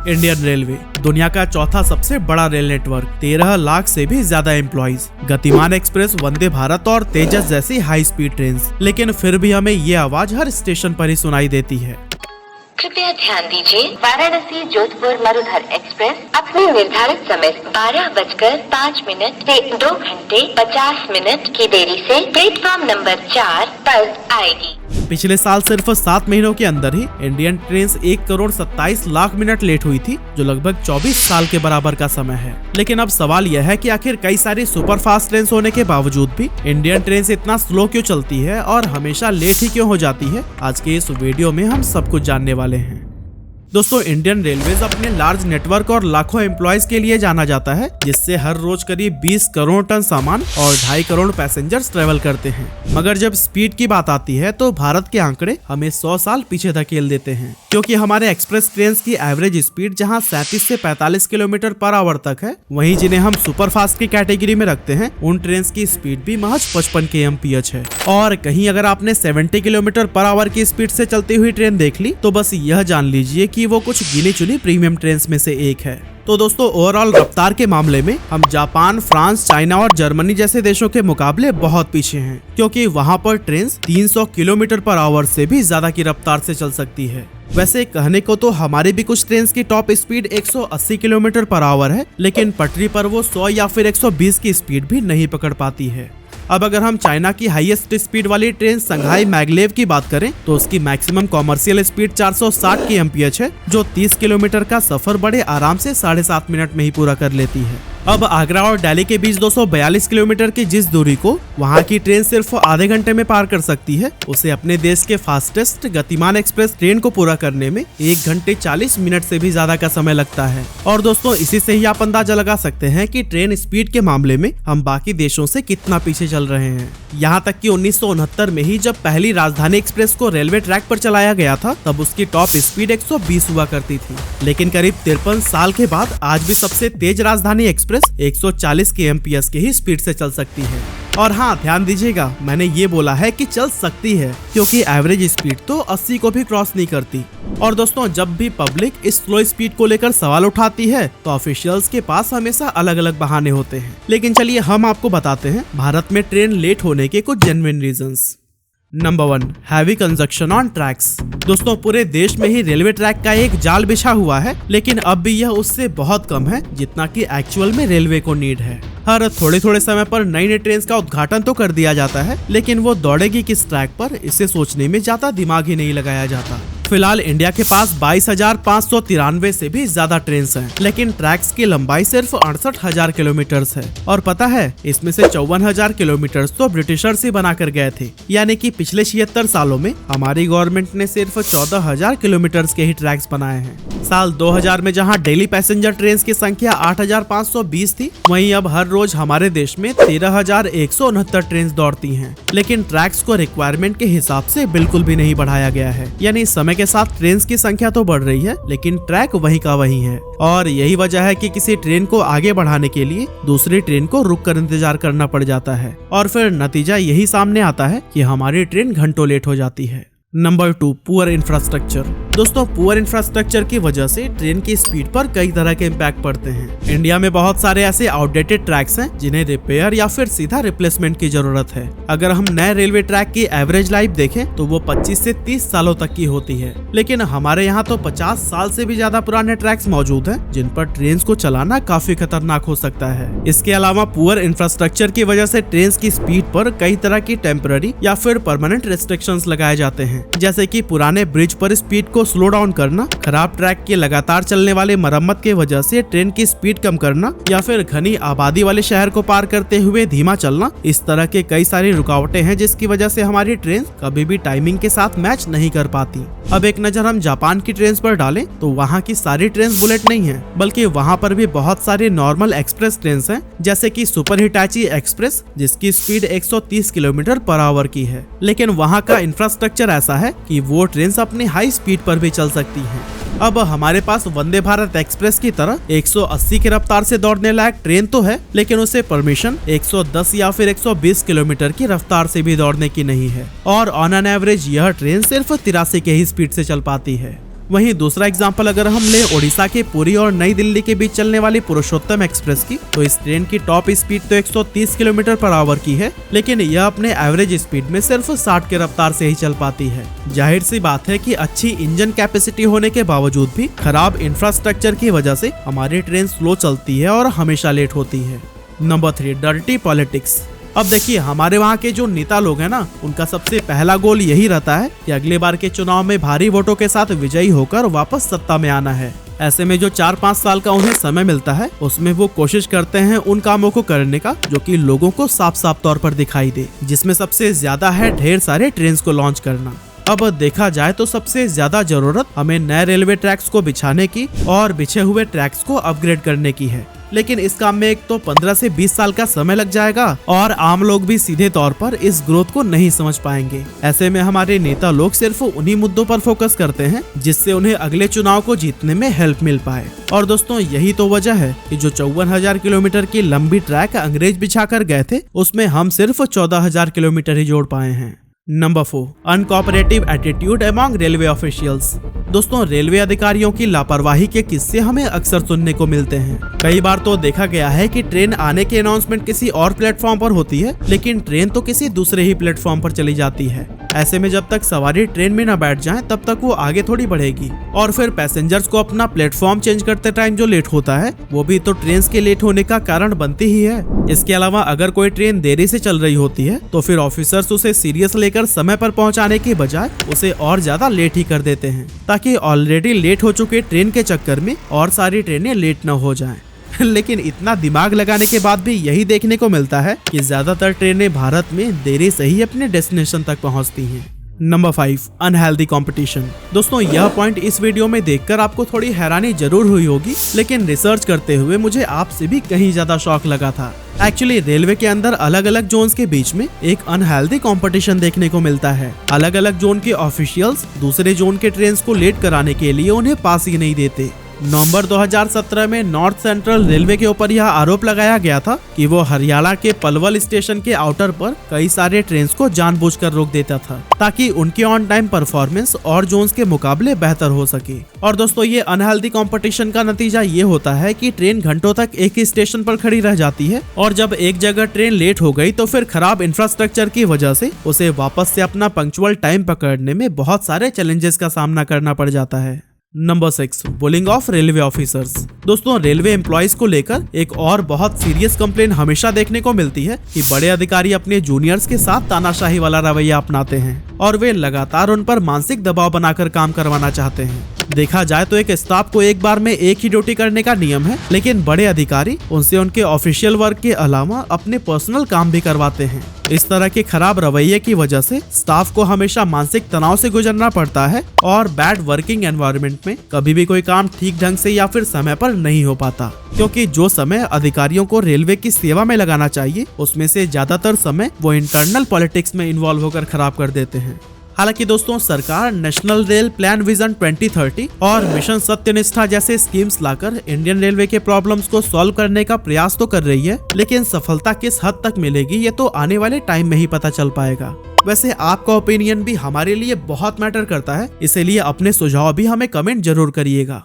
Indian railway दुनिया का चौथा सबसे बड़ा रेल नेटवर्क, 13 लाख से भी ज्यादा एम्प्लॉइज, गतिमान एक्सप्रेस, वंदे भारत और तेजस जैसी हाई स्पीड ट्रेन, लेकिन फिर भी हमें ये आवाज हर स्टेशन पर ही सुनाई देती है। कृपया ध्यान दीजिए, वाराणसी जोधपुर मरुधर एक्सप्रेस अपने निर्धारित समय 12:05 से 2 घंटे 50 मिनट की देरी से प्लेटफॉर्म नंबर 4 पर आएगी। पिछले साल सिर्फ 7 महीनों के अंदर ही इंडियन ट्रेन 1,27,00,000 मिनट लेट हुई थी, जो लगभग 24 साल के बराबर का समय है। लेकिन अब सवाल यह है कि आखिर कई सारी सुपर फास्ट ट्रेन होने के बावजूद भी इंडियन ट्रेन इतना स्लो क्यों चलती है और हमेशा लेट ही क्यों हो जाती है। आज के इस वीडियो में हम सब कुछ जानने वाले हैं। दोस्तों, इंडियन रेलवेज अपने लार्ज नेटवर्क और लाखों एम्प्लॉयज के लिए जाना जाता है, जिससे हर रोज करीब 20 करोड़ टन सामान और 2.5 करोड़ पैसेंजर्स ट्रेवल करते हैं। मगर जब स्पीड की बात आती है तो भारत के आंकड़े हमें 100 साल पीछे धकेल देते हैं, क्योंकि हमारे एक्सप्रेस ट्रेन की एवरेज स्पीड जहां 37 से 45 किलोमीटर पर आवर तक है, वहीं जिन्हें हम सुपर फास्ट की कैटेगरी में रखते हैं, उन ट्रेन की स्पीड भी महज 55 kmph है। और कहीं अगर आपने 70 किलोमीटर पर आवर की स्पीड से चलती हुई ट्रेन देख ली तो बस यह जान लीजिए कि वो कुछ गिनी चुनी प्रीमियम ट्रेन में से एक है। तो दोस्तों, ओवरऑल रफ्तार के मामले में हम जापान, फ्रांस, चाइना और जर्मनी जैसे देशों के मुकाबले बहुत पीछे हैं, क्योंकि वहां पर ट्रेन 300 किलोमीटर पर आवर से भी ज्यादा की रफ्तार से चल सकती है। वैसे कहने को तो हमारी भी कुछ ट्रेन की top speed 180 kilometre per hour है, लेकिन पटरी पर वो 100 या फिर 120 की स्पीड भी नहीं पकड़ पाती है। अब अगर हम चाइना की हाईएस्ट स्पीड वाली ट्रेन संघाई मैगलेव की बात करें तो उसकी मैक्सिमम कॉमर्शियल स्पीड 460 kmph है, जो 30 किलोमीटर का सफर बड़े आराम से 7.5 मिनट में ही पूरा कर लेती है। अब आगरा और दिल्ली के बीच 242 किलोमीटर की जिस दूरी को वहां की ट्रेन सिर्फ आधे घंटे में पार कर सकती है, उसे अपने देश के फास्टेस्ट गतिमान एक्सप्रेस ट्रेन को पूरा करने में 1 घंटे 40 मिनट से भी ज्यादा का समय लगता है। और दोस्तों, इसी से ही आप अंदाजा लगा सकते हैं कि ट्रेन स्पीड के मामले में हम बाकी देशों से कितना पीछे चल रहे हैं। यहाँ तक कि 1969 में ही जब पहली राजधानी एक्सप्रेस को रेलवे ट्रैक पर चलाया गया था, तब उसकी टॉप स्पीड 120 हुआ करती थी। लेकिन करीब 53 साल के बाद आज भी सबसे तेज राजधानी एक्सप्रेस 140 kmph की ही स्पीड से चल सकती है। और हाँ, ध्यान दीजिएगा, मैंने ये बोला है कि चल सकती है, क्योंकि एवरेज स्पीड तो 80 को भी क्रॉस नहीं करती। और दोस्तों, जब भी पब्लिक इस स्लो स्पीड को लेकर सवाल उठाती है तो ऑफिशियल्स के पास हमेशा अलग अलग बहाने होते हैं। लेकिन चलिए हम आपको बताते हैं भारत में ट्रेन लेट होने के कुछ genuine reasons. Number 1, heavy conjunction on tracks. दोस्तों, पूरे देश में ही रेलवे ट्रैक का एक जाल बिछा हुआ है, लेकिन अब भी यह उससे बहुत कम है जितना कि एक्चुअल में रेलवे को नीड है। हर थोड़े थोड़े समय पर नई नई ट्रेन का उद्घाटन तो कर दिया जाता है, लेकिन वो दौड़ेगी किस ट्रैक पर, इसे सोचने में ज्यादा दिमाग ही नहीं लगाया जाता। फिलहाल इंडिया के पास 22,593 से भी ज्यादा ट्रेन हैं, लेकिन ट्रैक्स की लंबाई सिर्फ 68,000 किलोमीटर है। और पता है, इसमें से 54,000 किलोमीटर तो ब्रिटिशर्स ही बना कर गए थे, यानी कि पिछले 76 सालों में हमारी गवर्नमेंट ने सिर्फ 14,000 किलोमीटर के ही ट्रैक्स बनाए हैं। साल 2000 में जहां डेली पैसेंजर ट्रेन की संख्या 8,520 थी, वहीं अब हर रोज हमारे देश में 13,169 ट्रेन दौड़ती हैं। लेकिन ट्रैक्स को रिक्वायरमेंट के हिसाब से बिल्कुल भी नहीं बढ़ाया गया है, यानी समय के साथ ट्रेन की संख्या तो बढ़ रही है, लेकिन ट्रैक वहीं का वहीं है। और यही वजह है कि किसी ट्रेन को आगे बढ़ाने के लिए दूसरी ट्रेन को रुक कर इंतजार करना पड़ जाता है, और फिर नतीजा यही सामने आता है कि हमारी ट्रेन घंटों लेट हो जाती है। Number 2, poor infrastructure. दोस्तों, पुअर इंफ्रास्ट्रक्चर की वजह से ट्रेन की स्पीड पर कई तरह के इम्पैक्ट पड़ते हैं। इंडिया में बहुत सारे ऐसे आउटडेटेड ट्रैक्स हैं जिन्हें रिपेयर या फिर सीधा रिप्लेसमेंट की जरूरत है। अगर हम नए रेलवे ट्रैक की एवरेज लाइफ देखें तो वो 25 से 30 सालों तक की होती है, लेकिन हमारे यहाँ तो 50 साल से भी ज्यादा पुराने ट्रैक्स मौजूद हैं, जिन पर ट्रेन को चलाना काफी खतरनाक हो सकता है। इसके अलावा पुअर इंफ्रास्ट्रक्चर की वजह से ट्रेन की स्पीड पर कई तरह की टेम्पररी या फिर परमानेंट रेस्ट्रिक्शंस लगाए जाते हैं, जैसे कि पुराने ब्रिज पर स्पीड को स्लो डाउन करना, खराब ट्रैक के लगातार चलने वाले मरम्मत के वजह से ट्रेन की स्पीड कम करना, या फिर घनी आबादी वाले शहर को पार करते हुए धीमा चलना। इस तरह के कई सारी रुकावटें हैं जिसकी वजह से हमारी ट्रेन कभी भी टाइमिंग के साथ मैच नहीं कर पाती। अब एक नजर हम जापान की ट्रेन पर डालें तो वहाँ की सारी ट्रेन बुलेट नहीं है, बल्कि वहाँ पर भी बहुत सारे नॉर्मल एक्सप्रेस ट्रेन हैं, जैसे कि सुपर हिटाची एक्सप्रेस, जिसकी स्पीड 130 किलोमीटर पर आवर की है। लेकिन वहाँ का इंफ्रास्ट्रक्चर ऐसा है कि वो ट्रेन अपनी हाई स्पीड पर भी चल सकती हैं। अब हमारे पास वंदे भारत एक्सप्रेस की तरह 180 की रफ्तार से दौड़ने लायक ट्रेन तो है, लेकिन उसे परमिशन 110 या फिर 120 किलोमीटर की रफ्तार से भी दौड़ने की नहीं है, और ऑन एन एवरेज यह ट्रेन सिर्फ 83 के ही स्पीड से चल पाती है। वहीं दूसरा एग्जाम्पल अगर हम ले ओडिशा के पुरी और नई दिल्ली के बीच चलने वाली पुरुषोत्तम एक्सप्रेस की, तो इस ट्रेन की टॉप स्पीड तो 130 किलोमीटर पर आवर की है, लेकिन यह अपने एवरेज स्पीड में सिर्फ 60 के रफ्तार से ही चल पाती है। जाहिर सी बात है कि अच्छी इंजन कैपेसिटी होने के बावजूद भी खराब इंफ्रास्ट्रक्चर की वजह से हमारी ट्रेन स्लो चलती है और हमेशा लेट होती है। Number 3, dirty politics. अब देखिए, हमारे वहाँ के जो नेता लोग हैं ना, उनका सबसे पहला गोल यही रहता है कि अगले बार के चुनाव में भारी वोटों के साथ विजयी होकर वापस सत्ता में आना है। ऐसे में जो 4-5 साल का उन्हें समय मिलता है, उसमें वो कोशिश करते हैं उन कामों को करने का जो कि लोगों को साफ साफ तौर पर दिखाई दे, जिसमें सबसे ज्यादा है ढेर सारे ट्रेन को लॉन्च करना। अब देखा जाए तो सबसे ज्यादा जरूरत हमें नए रेलवे ट्रैक्स को बिछाने की और बिछे हुए ट्रैक्स को अपग्रेड करने की है, लेकिन इस काम में एक तो 15 से 20 साल का समय लग जाएगा और आम लोग भी सीधे तौर पर इस ग्रोथ को नहीं समझ पाएंगे। ऐसे में हमारे नेता लोग सिर्फ उन्हीं मुद्दों पर फोकस करते हैं जिससे उन्हें अगले चुनाव को जीतने में हेल्प मिल पाए। और दोस्तों, यही तो वजह है कि जो 54,000 किलोमीटर की लंबी ट्रैक अंग्रेज बिछा कर गए थे, उसमें हम सिर्फ 14,000 किलोमीटर ही जोड़ पाए हैं। Number 4, uncooperative attitude among railway officials. दोस्तों, रेलवे अधिकारियों की लापरवाही के किस्से हमें अक्सर सुनने को मिलते हैं। कई बार तो देखा गया है कि ट्रेन आने की अनाउंसमेंट किसी और प्लेटफॉर्म पर होती है, लेकिन ट्रेन तो किसी दूसरे ही प्लेटफॉर्म पर चली जाती है। ऐसे में जब तक सवारी ट्रेन में न बैठ जाए तब तक वो आगे थोड़ी बढ़ेगी, और फिर पैसेंजर्स को अपना प्लेटफॉर्म चेंज करते टाइम जो लेट होता है, वो भी तो ट्रेन के लेट होने का कारण बनती ही है। इसके अलावा अगर कोई ट्रेन देरी से चल रही होती है तो फिर ऑफिसर्स उसे सीरियस लेकर समय पर पहुंचाने के बजाय उसे और ज्यादा लेट ही कर देते हैं, ताकि ऑलरेडी लेट हो चुके ट्रेन के चक्कर में और सारी ट्रेनें लेट न हो जाएं। लेकिन इतना दिमाग लगाने के बाद भी यही देखने को मिलता है कि ज्यादातर ट्रेनें भारत में देरी से ही अपने डेस्टिनेशन तक पहुंचती हैं। Number 5, unhealthy competition. दोस्तों, यह पॉइंट इस वीडियो में देखकर आपको थोड़ी हैरानी जरूर हुई होगी, लेकिन रिसर्च करते हुए मुझे आपसे भी कहीं ज्यादा शॉक लगा था। एक्चुअली रेलवे के अंदर अलग अलग जोन्स के बीच में एक अनहेल्दी कंपटीशन देखने को मिलता है। अलग अलग जोन के ऑफिशियल्स दूसरे जोन के ट्रेन को लेट कराने के लिए उन्हें पास ही नहीं देते। नवंबर 2017 में नॉर्थ सेंट्रल रेलवे के ऊपर यह आरोप लगाया गया था कि वो हरियाणा के पलवल स्टेशन के आउटर पर कई सारे ट्रेन को जानबूझकर रोक देता था, ताकि उनकी ऑन टाइम परफॉर्मेंस और जोन्स के मुकाबले बेहतर हो सके। और दोस्तों, ये अनहेल्दी कंपटीशन का नतीजा ये होता है कि ट्रेन घंटों तक एक ही स्टेशन पर खड़ी रह जाती है, और जब एक जगह ट्रेन लेट हो गई तो फिर खराब इंफ्रास्ट्रक्चर की वजह से उसे वापस से अपना पंक्चुअल टाइम पकड़ने में बहुत सारे चैलेंजेस का सामना करना पड़ जाता है। Number 6, bullying of railway officers. दोस्तों, रेलवे एम्प्लॉइज को लेकर एक और बहुत सीरियस कंप्लेन हमेशा देखने को मिलती है कि बड़े अधिकारी अपने जूनियर्स के साथ तानाशाही वाला रवैया अपनाते हैं और वे लगातार उन पर मानसिक दबाव बनाकर काम करवाना चाहते हैं। देखा जाए तो एक स्टाफ को एक बार में एक ही ड्यूटी करने का नियम है, लेकिन बड़े अधिकारी उनसे उनके ऑफिशियल वर्क के अलावा अपने पर्सनल काम भी करवाते हैं। इस तरह के खराब रवैये की वजह से स्टाफ को हमेशा मानसिक तनाव से गुजरना पड़ता है और बैड वर्किंग एनवायरनमेंट में कभी भी कोई काम ठीक ढंग से या फिर समय पर नहीं हो पाता, क्योंकि जो समय अधिकारियों को रेलवे की सेवा में लगाना चाहिए उसमें से ज्यादातर समय वो इंटरनल पॉलिटिक्स में इन्वॉल्व होकर खराब कर देते हैं। हालांकि दोस्तों, सरकार नेशनल रेल प्लान विजन 2030 और मिशन सत्यनिष्ठा जैसे स्कीम्स लाकर इंडियन रेलवे के प्रॉब्लम्स को सॉल्व करने का प्रयास तो कर रही है, लेकिन सफलता किस हद तक मिलेगी ये तो आने वाले टाइम में ही पता चल पाएगा। वैसे आपका ओपिनियन भी हमारे लिए बहुत मैटर करता है, इसीलिए अपने सुझाव भी हमें कमेंट जरूर करिएगा।